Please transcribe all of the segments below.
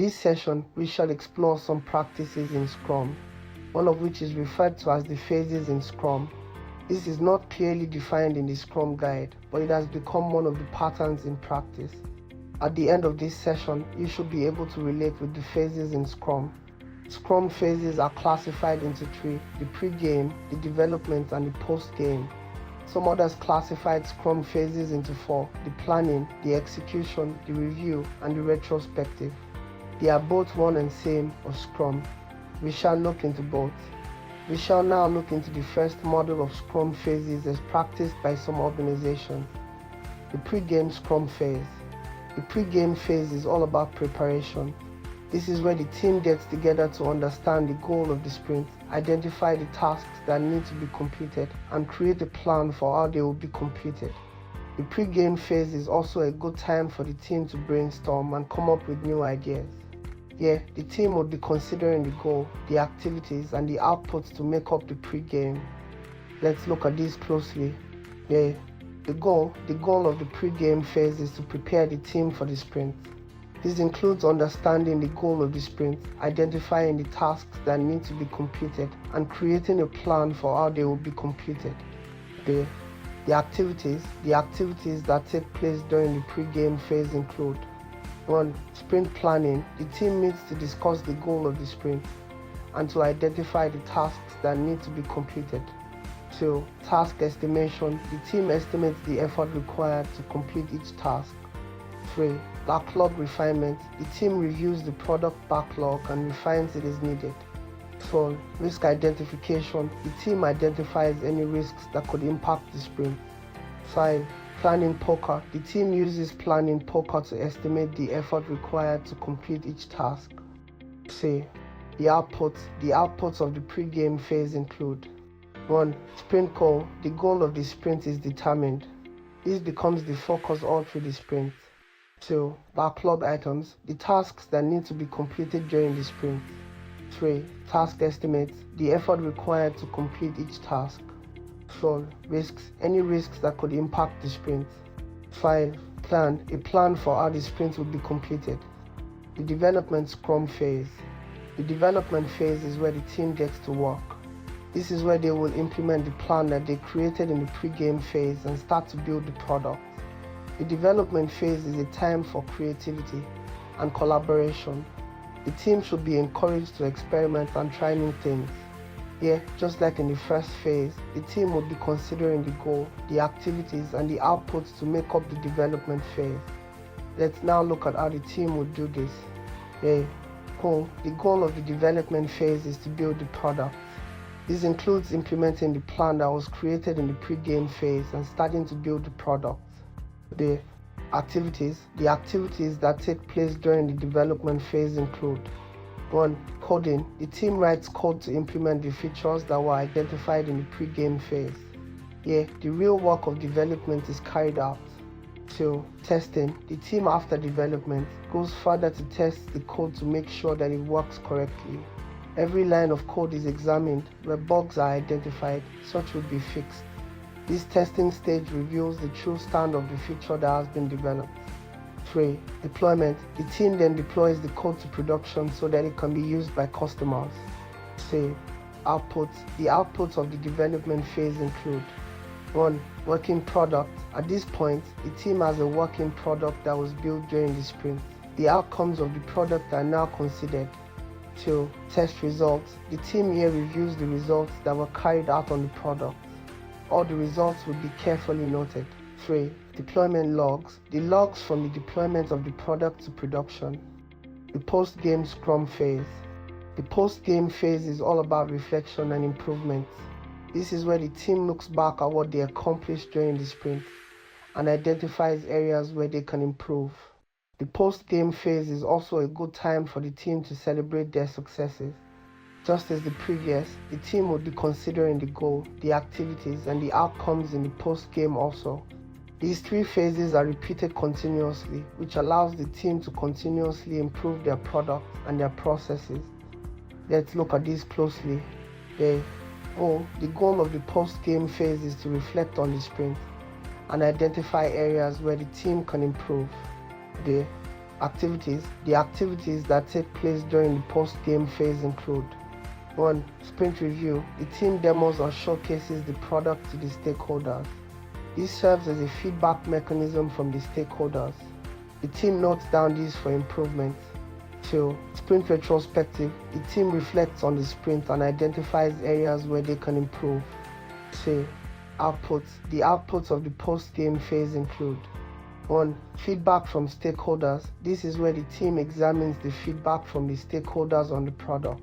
this session, we shall explore some practices in Scrum, one of which is referred to as the phases in Scrum. This is not clearly defined in the Scrum guide, but it has become one of the patterns in practice. At the end of this session, you should be able to relate with the phases in Scrum. Scrum phases are classified into three: the pre-game, the development, and the post-game. Some others classified Scrum phases into four: the planning, the execution, the review, and the retrospective. They are both one and same of Scrum. We shall look into both. We shall now look into the first model of Scrum phases as practiced by some organizations: the pre-game Scrum phase. The pre-game phase is all about preparation. This is where the team gets together to understand the goal of the sprint, identify the tasks that need to be completed, and create a plan for how they will be completed. The pre-game phase is also a good time for the team to brainstorm and come up with new ideas. Here, the team would be considering the goal, the activities, and the outputs to make up the pre-game. Let's look at these closely. Here, the goal of the pre-game phase is to prepare the team for the sprint. This includes understanding the goal of the sprint, identifying the tasks that need to be completed, and creating a plan for how they will be completed. The activities that take place during the pre-game phase include: 1. Sprint planning. The team meets to discuss the goal of the sprint and to identify the tasks that need to be completed. 2. Task estimation. The team estimates the effort required to complete each task. 3. Backlog refinement. The team reviews the product backlog and refines it as needed. 4. Risk identification. The team identifies any risks that could impact the sprint. 5. Planning poker. The team uses planning poker to estimate the effort required to complete each task. C. The outputs of the pre-game phase include: 1. Sprint goal. The goal of the sprint is determined. This becomes the focus all through the sprint. 2. Backlog items. The tasks that need to be completed during the sprint. 3. Task estimates. The effort required to complete each task. 4. Risks. Any risks that could impact the sprint. 5. Plan. A plan for how the sprint will be completed. The development Scrum phase. The development phase is where the team gets to work. This is where they will implement the plan that they created in the pre-game phase and start to build the product. The development phase is a time for creativity and collaboration. The team should be encouraged to experiment and try new things. Here, just like in the first phase, the team would be considering the goal, the activities, and the outputs to make up the development phase. Let's now look at how the team would do this. The goal of the development phase is to build the product. This includes implementing the plan that was created in the pre-game phase and starting to build the product. The activities that take place during the development phase include: 1. Coding. The team writes code to implement the features that were identified in the pre-game phase. Here, the real work of development is carried out. 2. Testing. The team after development goes further to test the code to make sure that it works correctly. Every line of code is examined. Where bugs are identified, such will be fixed. This testing stage reveals the true stand of the feature that has been developed. 3. Deployment. The team then deploys the code to production so that it can be used by customers. 4. Outputs. The outputs of the development phase include: 1. Working product. At this point, the team has a working product that was built during the sprint. The outcomes of the product are now considered. 2. Test results. The team here reviews the results that were carried out on the product. All the results will be carefully noted. 3. Deployment logs. The logs from the deployment of the product to production. The post-game Scrum phase. The post-game phase is all about reflection and improvement. This is where the team looks back at what they accomplished during the sprint and identifies areas where they can improve. The post-game phase is also a good time for the team to celebrate their successes. Just as the previous, the team would be considering the goal, the activities, and the outcomes in the post-game also. These three phases are repeated continuously, which allows the team to continuously improve their product and their processes. Let's look at this closely. The goal of the post-game phase is to reflect on the sprint and identify areas where the team can improve. The Activities. The activities that take place during the post-game phase include 1. Sprint review. The team demos or showcases the product to the stakeholders. This serves as a feedback mechanism from the stakeholders. The team notes down these for improvement. 2. Sprint retrospective. The team reflects on the sprint and identifies areas where they can improve. 3. Outputs. The outputs of the post-game phase include 1. Feedback from stakeholders. This is where the team examines the feedback from the stakeholders on the product.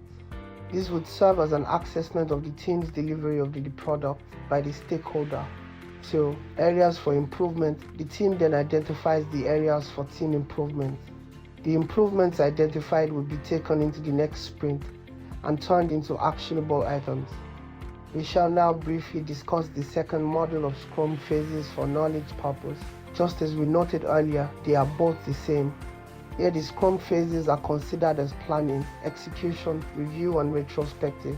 This would serve as an assessment of the team's delivery of the product by the stakeholder. 2. Areas for improvement. The team then identifies the areas for team improvement. The improvements identified will be taken into the next sprint and turned into actionable items. We shall now briefly discuss the second module of Scrum Phases for knowledge purpose. Just as we noted earlier, they are both the same. Here the Scrum Phases are considered as planning, execution, review, and retrospective.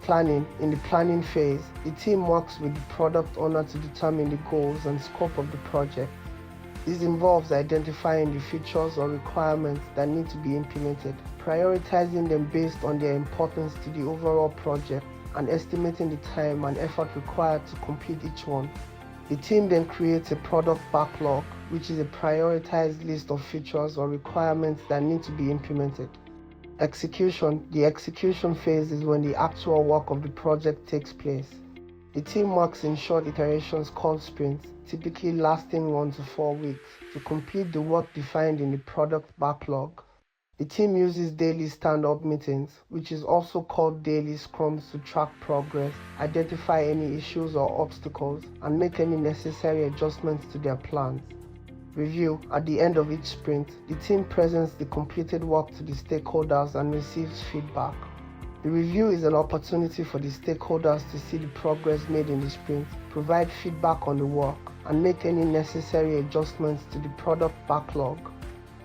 Planning. In the planning phase, the team works with the product owner to determine the goals and scope of the project. This involves identifying the features or requirements that need to be implemented, prioritizing them based on their importance to the overall project, and estimating the time and effort required to complete each one. The team then creates a product backlog, which is a prioritized list of features or requirements that need to be implemented. Execution. The execution phase is when the actual work of the project takes place. The team works in short iterations called sprints, typically lasting 1 to 4 weeks, to complete the work defined in the product backlog. The team uses daily stand-up meetings, which is also called daily scrums, to track progress, identify any issues or obstacles, and make any necessary adjustments to their plans. Review. At the end of each sprint, the team presents the completed work to the stakeholders and receives feedback. The review is an opportunity for the stakeholders to see the progress made in the sprint, provide feedback on the work, and make any necessary adjustments to the product backlog.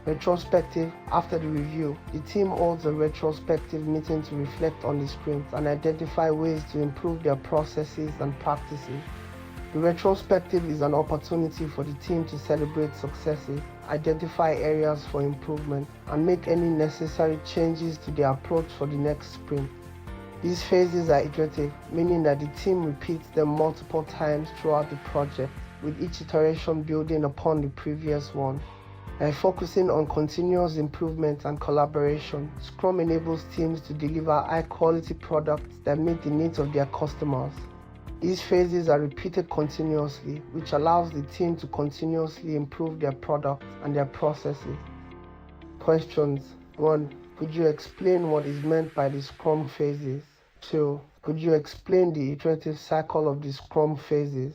Retrospective. After the review, the team holds a retrospective meeting to reflect on the sprint and identify ways to improve their processes and practices. The retrospective is an opportunity for the team to celebrate successes, identify areas for improvement, and make any necessary changes to their approach for the next sprint. These phases are iterative, meaning that the team repeats them multiple times throughout the project, with each iteration building upon the previous one. By focusing on continuous improvement and collaboration, Scrum enables teams to deliver high-quality products that meet the needs of their customers. These phases are repeated continuously, which allows the team to continuously improve their products and their processes. Questions. 1. Could you explain what is meant by the Scrum Phases? 2. Could you explain the iterative cycle of the Scrum Phases?